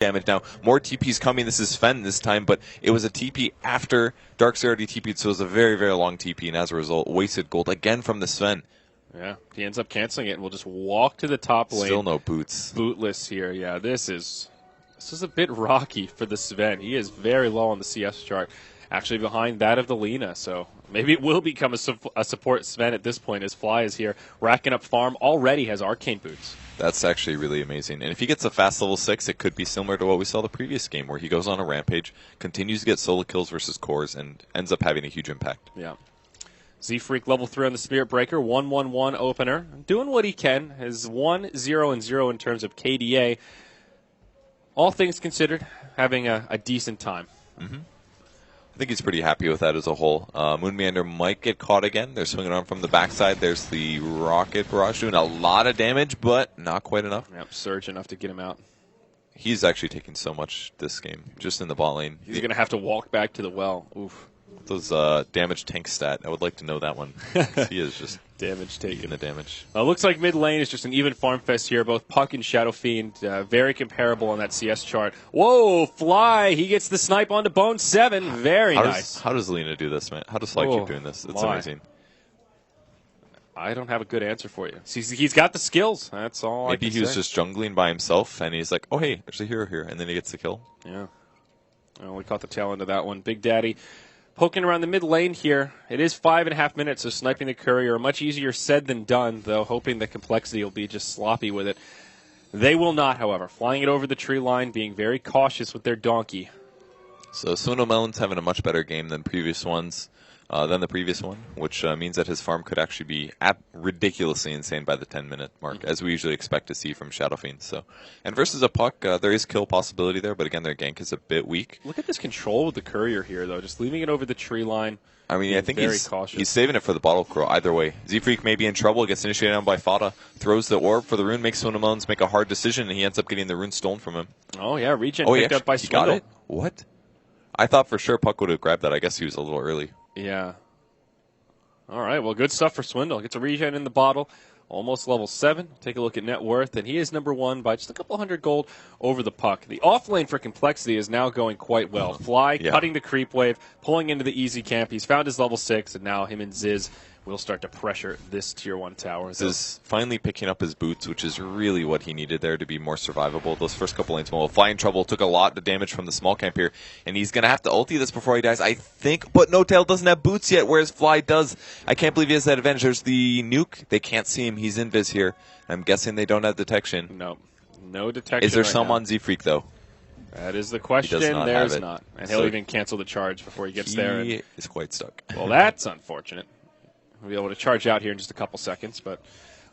damage now. More TPs coming. This is Sven this time, but it was a TP after Darkseid already TP'd, so it was a very, very long TP, and as a result, wasted gold again from the Sven. Yeah, he ends up canceling it, and we'll just walk to the top lane. Still no boots. Bootless here. Yeah, this is a bit rocky for the Sven. He is very low on the CS chart, actually behind that of the Lina, so maybe it will become a support Sven at this point as Fly is here, racking up farm, already has Arcane Boots. That's actually really amazing. And if he gets a fast level 6, it could be similar to what we saw the previous game, where he goes on a rampage, continues to get solo kills versus cores, and ends up having a huge impact. Yeah. Z-Freak level 3 on the Spirit Breaker, 1-1-1 opener. Doing what he can, has 1-0-0 in terms of KDA. All things considered, having a decent time. Mm-hmm. I think he's pretty happy with that as a whole. Moonmeander might get caught again. They're swinging on from the backside. There's the Rocket Barrage doing a lot of damage, but not quite enough. Yep, surge enough to get him out. He's actually taking so much this game, just in the bot lane. He's going to have to walk back to the well. Oof. Those damage tank stat, I would like to know that one. He is just damage taken. The damage. Looks like mid lane is just an even farm fest here. Both Puck and Shadow Fiend very comparable on that CS chart. Whoa, Fly! He gets the snipe onto Bone 7. Very nice. How does Lina do this, man? How does Fly keep doing this? It's amazing. I don't have a good answer for you. He's got the skills. That's all I can say. Maybe he was just jungling by himself, and he's like, oh, hey, there's a hero here, and then he gets the kill. Yeah. Well, we caught the tail end of that one. Big Daddy poking around the mid lane here. It is 5.5 minutes, so sniping the courier, much easier said than done, though, hoping the complexity will be just sloppy with it. They will not, however. Flying it over the tree line, being very cautious with their donkey. So Suno Melon's having a much better game than the previous one, which means that his farm could actually be ridiculously insane by the 10-minute mark, as we usually expect to see from Shadow Fiend. So, and versus a Puck, there is kill possibility there, but again, their gank is a bit weak. Look at this control with the courier here, though, just leaving it over the tree line. I mean, I think he's saving it for the bottle crow either way. Z-Freak may be in trouble, gets initiated on by Fada, throws the orb for the rune, makes Suno Melons make a hard decision, and he ends up getting the rune stolen from him. Oh, yeah, regen picked up by Swindle. Got it? What? I thought for sure Puck would have grabbed that. I guess he was a little early. Yeah. All right, well, good stuff for Swindle. Gets a regen in the bottle, almost level 7. Take a look at net worth, and he is number 1 by just a couple hundred gold over the Puck. The off lane for Complexity is now going quite well. Fly, cutting the creep wave, pulling into the easy camp. He's found his level 6, and now him and Ziz will start to pressure this Tier 1 tower. Ziz finally picking up his boots, which is really what he needed there to be more survivable. Those first couple lanes, well, Fly in trouble, took a lot of damage from the small camp here, and he's going to have to ulti this before he dies, I think, but No Tail doesn't have boots yet, whereas Fly does. I can't believe he has that advantage. There's the nuke. They can't see him. He's invis here. I'm guessing they don't have detection. No detection. Is there some on Z-Freak, though? That is the question. There's not. And he'll even cancel the charge before he gets there. He is quite stuck. Well, that's unfortunate. We'll be able to charge out here in just a couple seconds, but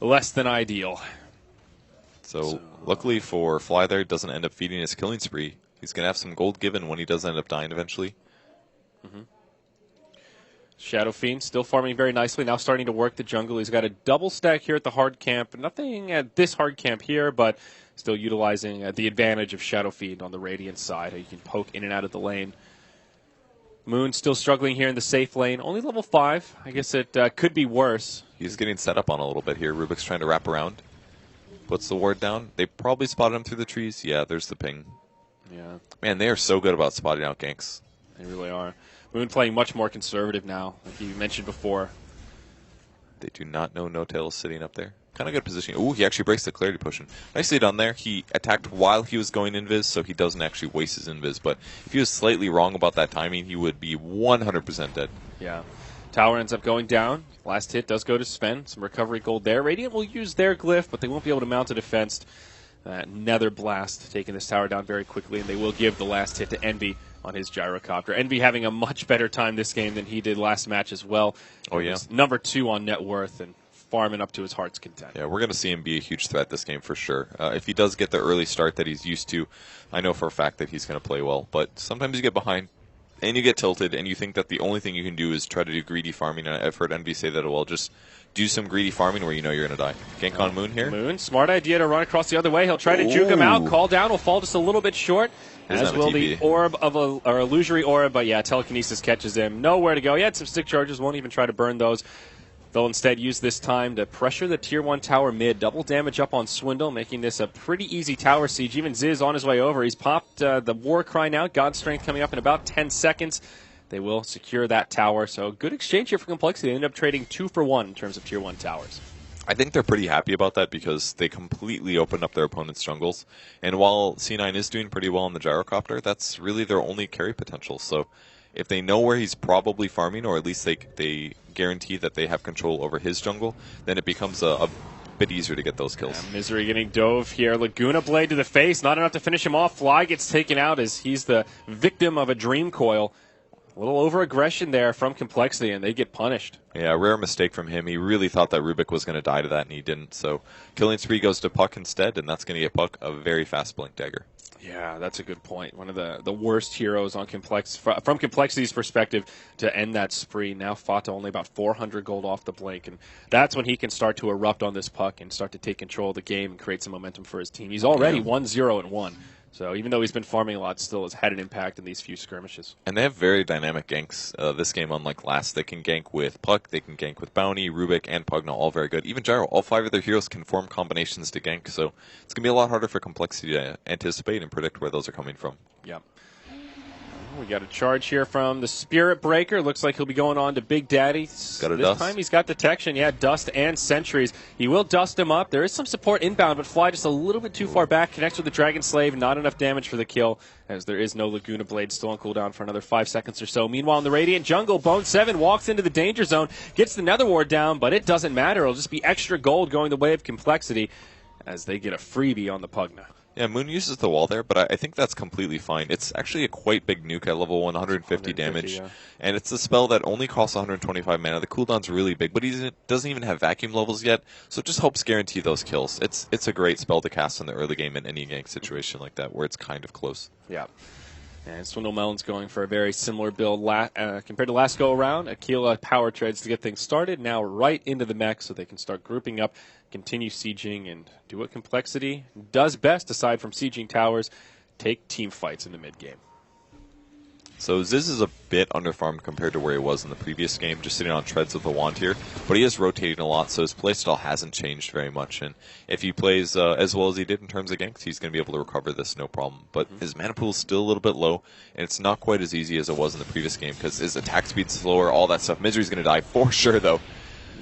less than ideal. So luckily for Fly there, doesn't end up feeding his killing spree. He's going to have some gold given when he does end up dying eventually. Mm-hmm. Shadow Fiend still farming very nicely, now starting to work the jungle. He's got a double stack here at the hard camp. Nothing at this hard camp here, but still utilizing the advantage of Shadow Fiend on the Radiant side. You can poke in and out of the lane. Moon still struggling here in the safe lane. Only level 5. I guess it could be worse. He's getting set up on a little bit here. Rubik's trying to wrap around. Puts the ward down. They probably spotted him through the trees. Yeah, there's the ping. Yeah. Man, they are so good about spotting out ganks. They really are. Moon playing much more conservative now, like you mentioned before. They do not know No Tail is sitting up there. Kind of good positioning. Ooh, he actually breaks the clarity potion. Nicely done there. He attacked while he was going invis, so he doesn't actually waste his invis. But if he was slightly wrong about that timing, he would be 100% dead. Yeah. Tower ends up going down. Last hit does go to Sven. Some recovery gold there. Radiant will use their glyph, but they won't be able to mount a defense. Nether Blast taking this tower down very quickly, and they will give the last hit to Envy on his gyrocopter. Envy having a much better time this game than he did last match as well. Oh, yeah. Number 2 on net worth and farming up to his heart's content. Yeah, we're going to see him be a huge threat this game for sure. If he does get the early start that he's used to, I know for a fact that he's going to play well. But sometimes you get behind and you get tilted and you think that the only thing you can do is try to do greedy farming. And I've heard Envy say that, well, just do some greedy farming where you know you're going to die. Gank on Moon here. Moon, smart idea to run across the other way. He'll try to juke him out. Call down will fall just a little bit short. As will the orb of or illusory orb, but yeah, telekinesis catches him. Nowhere to go. He had some stick charges, won't even try to burn those. They'll instead use this time to pressure the Tier 1 tower mid, double damage up on Swindle, making this a pretty easy tower siege. Even Ziz on his way over. He's popped the War Cry now. God Strength coming up in about 10 seconds. They will secure that tower. So good exchange here for Complexity. They end up trading 2 for 1 in terms of Tier 1 towers. I think they're pretty happy about that because they completely opened up their opponent's jungles. And while C9 is doing pretty well on the Gyrocopter, that's really their only carry potential. So if they know where he's probably farming, or at least they guarantee that they have control over his jungle, then it becomes a bit easier to get those kills. Yeah, Misery getting dove here. Laguna Blade to the face. Not enough to finish him off. Fly gets taken out as he's the victim of a Dream Coil. A little over-aggression there from Complexity, and they get punished. Yeah, rare mistake from him. He really thought that Rubik was going to die to that, and he didn't. So Killing Spree goes to Puck instead, and that's going to get Puck a very fast Blink Dagger. Yeah, that's a good point. One of the worst heroes on from Complexity's perspective to end that spree. Now Fata only about 400 gold off the Blink, and that's when he can start to erupt on this Puck and start to take control of the game and create some momentum for his team. He's already 1-0-1. So even though he's been farming a lot, still has had an impact in these few skirmishes. And they have very dynamic ganks. This game, unlike last, they can gank with Puck, they can gank with Bounty, Rubik, and Pugna, all very good. Even Gyro, all 5 of their heroes can form combinations to gank, so it's going to be a lot harder for Complexity to anticipate and predict where those are coming from. Yep. We got a charge here from the Spirit Breaker. Looks like he'll be going on to Big Daddy. Got a this dust. time he's got detection. Yeah, dust and sentries. He will dust him up. There is some support inbound, but Fly just a little bit too far back. Connects with the Dragon Slave. Not enough damage for the kill, as there is no Laguna Blade still on cooldown for another 5 seconds or so. Meanwhile, in the Radiant Jungle, Bone 7 walks into the danger zone, gets the Nether Ward down, but it doesn't matter. It'll just be extra gold going the way of Complexity as they get a freebie on the Pugna. Yeah, Moon uses the wall there, but I think that's completely fine. It's actually a quite big nuke at level 150 damage, yeah. And it's a spell that only costs 125 mana. The cooldown's really big, but he doesn't even have vacuum levels yet, so it just helps guarantee those kills. It's a great spell to cast in the early game in any gank situation like that, where it's kind of close. Yeah. And Swindle Melon's going for a very similar build compared to last go-around. Aquila power treads to get things started. Now right into the mech so they can start grouping up, continue sieging, and do what Complexity does best aside from sieging towers, take team fights in the mid-game. So Ziz is a bit underfarmed compared to where he was in the previous game, just sitting on treads with the wand here. But he is rotating a lot, so his playstyle hasn't changed very much. And if he plays as well as he did in terms of ganks, he's going to be able to recover this no problem. But his mana pool is still a little bit low, and it's not quite as easy as it was in the previous game because his attack speed's slower, all that stuff. Misery's going to die for sure, though.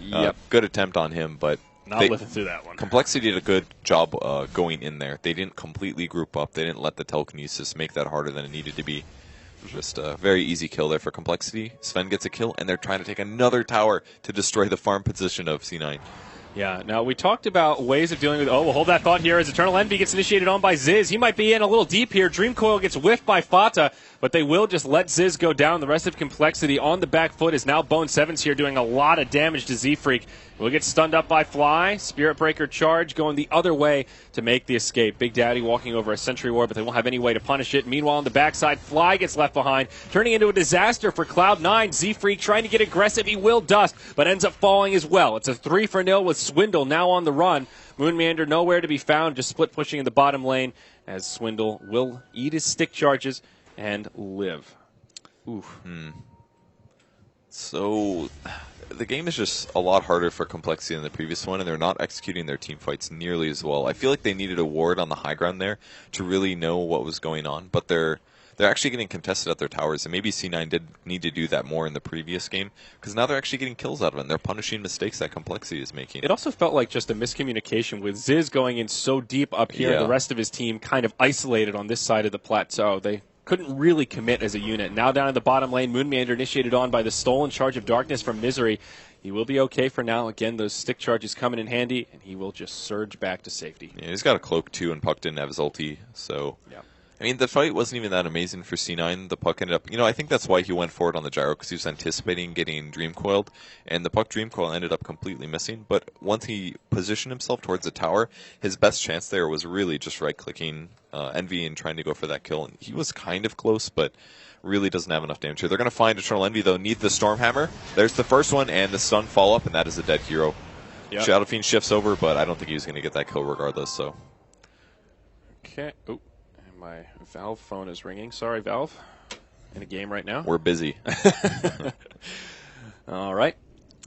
Yep. Good attempt on him, but Not living through that one. Complexity did a good job going in there. They didn't completely group up. They didn't let the telekinesis make that harder than it needed to be. Just a very easy kill there for Complexity. Sven gets a kill, and they're trying to take another tower to destroy the farm position of C9. Yeah, now we talked about ways of dealing with... Oh, we'll hold that thought here as Eternal Envy gets initiated on by Ziz. He might be in a little deep here. Dream Coil gets whiffed by Fata, but they will just let Ziz go down. The rest of Complexity on the back foot is now Bone 7's here doing a lot of damage to Z-Freak. Will get stunned up by Fly. Spirit Breaker charge going the other way to make the escape. Big Daddy walking over a Sentry Ward, but they won't have any way to punish it. Meanwhile, on the backside, Fly gets left behind, turning into a disaster for Cloud9. Z-Freak trying to get aggressive. He will dust, but ends up falling as well. It's a 3-0 with Swindle now on the run. Moonmeander nowhere to be found, just split pushing in the bottom lane as Swindle will eat his stick charges and live. Oof. So the game is just a lot harder for Complexity than the previous one, and they're not executing their team fights nearly as well. I feel like they needed a ward on the high ground there to really know what was going on, but they're actually getting contested at their towers, and maybe C9 did need to do that more in the previous game, because now they're actually getting kills out of it, and they're punishing mistakes that Complexity is making. It also felt like just a miscommunication with Ziz going in so deep up here, and the rest of his team kind of isolated on this side of the plateau. They couldn't really commit as a unit. Now down in the bottom lane, Moonmeander initiated on by the stolen Charge of Darkness from Misery. He will be okay for now. Again, those stick charges coming in handy, and he will just surge back to safety. Yeah, he's got a cloak too, and Puck didn't have his ulti, so... Yeah. I mean, the fight wasn't even that amazing for C9. The Puck ended up... I think that's why he went forward on the gyro, because he was anticipating getting Dream Coiled, and the Puck Dream Coil ended up completely missing. But once he positioned himself towards the tower, his best chance there was really just right-clicking Envy and trying to go for that kill. And he was kind of close, but really doesn't have enough damage here. They're going to find Eternal Envy, though, need the Stormhammer. There's the first one, and the stun follow-up, and that is a dead hero. Yep. Shadow Fiend shifts over, but I don't think he was going to get that kill regardless, so... Okay. Oh. My Valve phone is ringing. Sorry, Valve. In a game right now. We're busy. All right.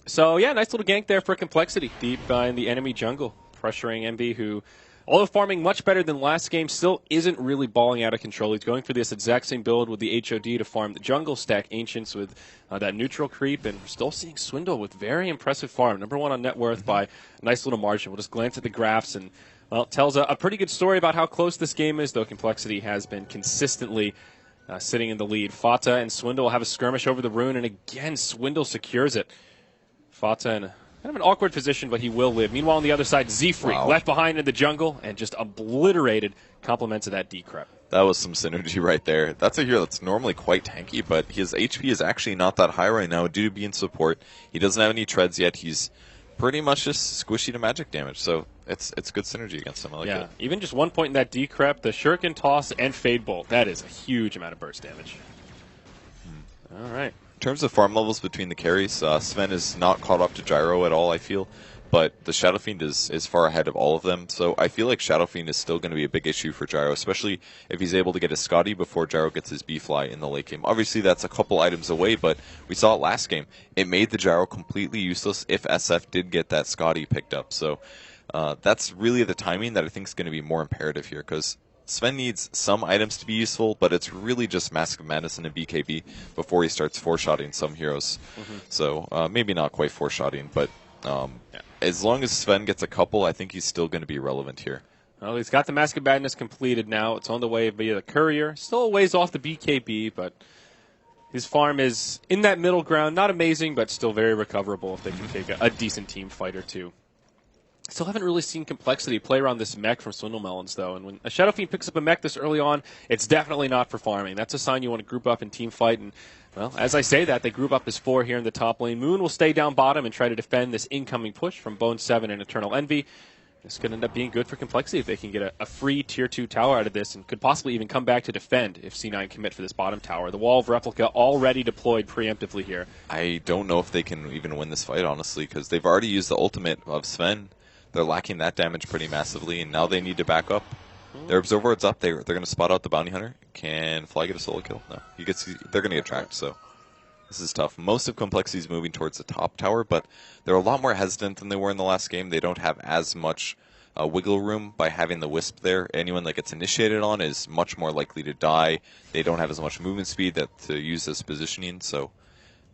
So, yeah, nice little gank there for Complexity deep in the enemy jungle, pressuring MB, who, although farming much better than last game, still isn't really balling out of control. He's going for this exact same build with the HOD to farm the jungle, stack Ancients with that neutral creep, and we're still seeing Swindle with very impressive farm. Number 1 on net worth by a nice little margin. We'll just glance at the graphs, and, well, it tells a pretty good story about how close this game is, though Complexity has been consistently sitting in the lead. Fata and Swindle will have a skirmish over the rune, and again, Swindle secures it. Fata in kind of an awkward position, but he will live. Meanwhile, on the other side, Z-Freak left behind in the jungle and just obliterated compliments of that decrep. That was some synergy right there. That's a hero that's normally quite tanky, but his HP is actually not that high right now due to being support. He doesn't have any treads yet. He's pretty much just squishy to magic damage, so it's good synergy against him. I like it. Even just 1 point in that decrep, the Shuriken Toss and Fade Bolt, that is a huge amount of burst damage. All right. In terms of farm levels between the carries, Sven is not caught up to Gyro at all, I feel. But the Shadow Fiend is far ahead of all of them. So I feel like Shadow Fiend is still going to be a big issue for Gyro, especially if he's able to get his Scotty before Gyro gets his B-Fly in the late game. Obviously, that's a couple items away, but we saw it last game. It made the Gyro completely useless if SF did get that Scotty picked up. So that's really the timing that I think is going to be more imperative here, because Sven needs some items to be useful, but it's really just Mask of Madness and a BKB before he starts four-shotting some heroes. So maybe not quite four-shotting, but as long as Sven gets a couple, I think he's still going to be relevant here. Well, he's got the Mask of Madness completed now. It's on the way via the Courier. Still a ways off the BKB, but his farm is in that middle ground. Not amazing, but still very recoverable if they can take a decent team fight or two. Still haven't really seen Complexity play around this mech from Swindle Melons, though. And when a Shadow Fiend picks up a mech this early on, it's definitely not for farming. That's a sign you want to group up and team fight. And, well, as I say that, they group up as 4 here in the top lane. Moon will stay down bottom and try to defend this incoming push from Bone 7 and Eternal Envy. This could end up being good for Complexity if they can get a free Tier 2 tower out of this, and could possibly even come back to defend if C9 commit for this bottom tower. The Wall of Replica already deployed preemptively here. I don't know if they can even win this fight, honestly, because they've already used the ultimate of Sven. They're lacking that damage pretty massively, and now they need to back up. Their Observer is up. They're going to spot out the Bounty Hunter. Can Fly get a solo kill? No. They're going to get tracked, so this is tough. Most of Complexity is moving towards the top tower, but they're a lot more hesitant than they were in the last game. They don't have as much wiggle room by having the Wisp there. Anyone that gets initiated on is much more likely to die. They don't have as much movement speed to use as positioning, so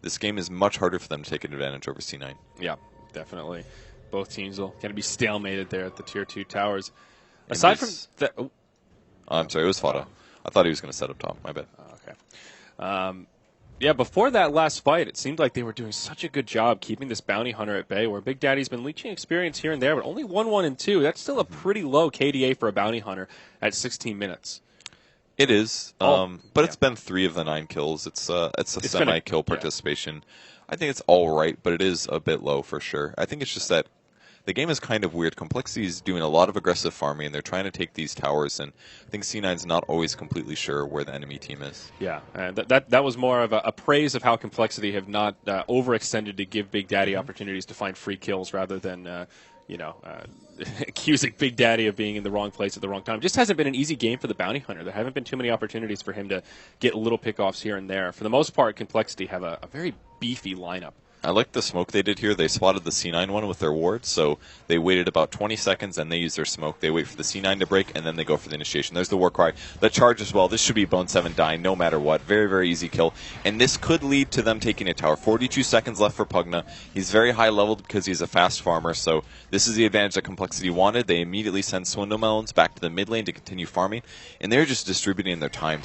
this game is much harder for them to take an advantage over C9. Yeah, definitely. Both teams will kind of be stalemated there at the Tier 2 towers. Aside from that... Oh, I'm sorry, it was Fata. I thought he was going to set up top. My bad. Okay. Yeah, before that last fight, it seemed like they were doing such a good job keeping this Bounty Hunter at bay, where Big Daddy's been leeching experience here and there, but only 1-1 and 2. That's still a pretty low KDA for a Bounty Hunter at 16 minutes. It is, but it's been 3 of the 9 kills. It's a semi-kill participation. I think it's all right, but it is a bit low for sure. I think it's just that the game is kind of weird. Complexity is doing a lot of aggressive farming, and they're trying to take these towers, and I think C9's not always completely sure where the enemy team is. Yeah, and that was more of a praise of how Complexity have not overextended to give Big Daddy opportunities to find free kills rather than, accusing Big Daddy of being in the wrong place at the wrong time. Just hasn't been an easy game for the Bounty Hunter. There haven't been too many opportunities for him to get little pickoffs here and there. For the most part, Complexity have a very beefy lineup. I like the smoke they did here. They spotted the C9 one with their ward, so they waited about 20 seconds and they use their smoke. They wait for the C9 to break, and then they go for the initiation. There's the war cry. The charge as well. This should be Bone 7 dying no matter what. Very, very easy kill. And this could lead to them taking a tower. 42 seconds left for Pugna. He's very high leveled because he's a fast farmer, so this is the advantage that Complexity wanted. They immediately send Swindle Melons back to the mid lane to continue farming, and they're just distributing their time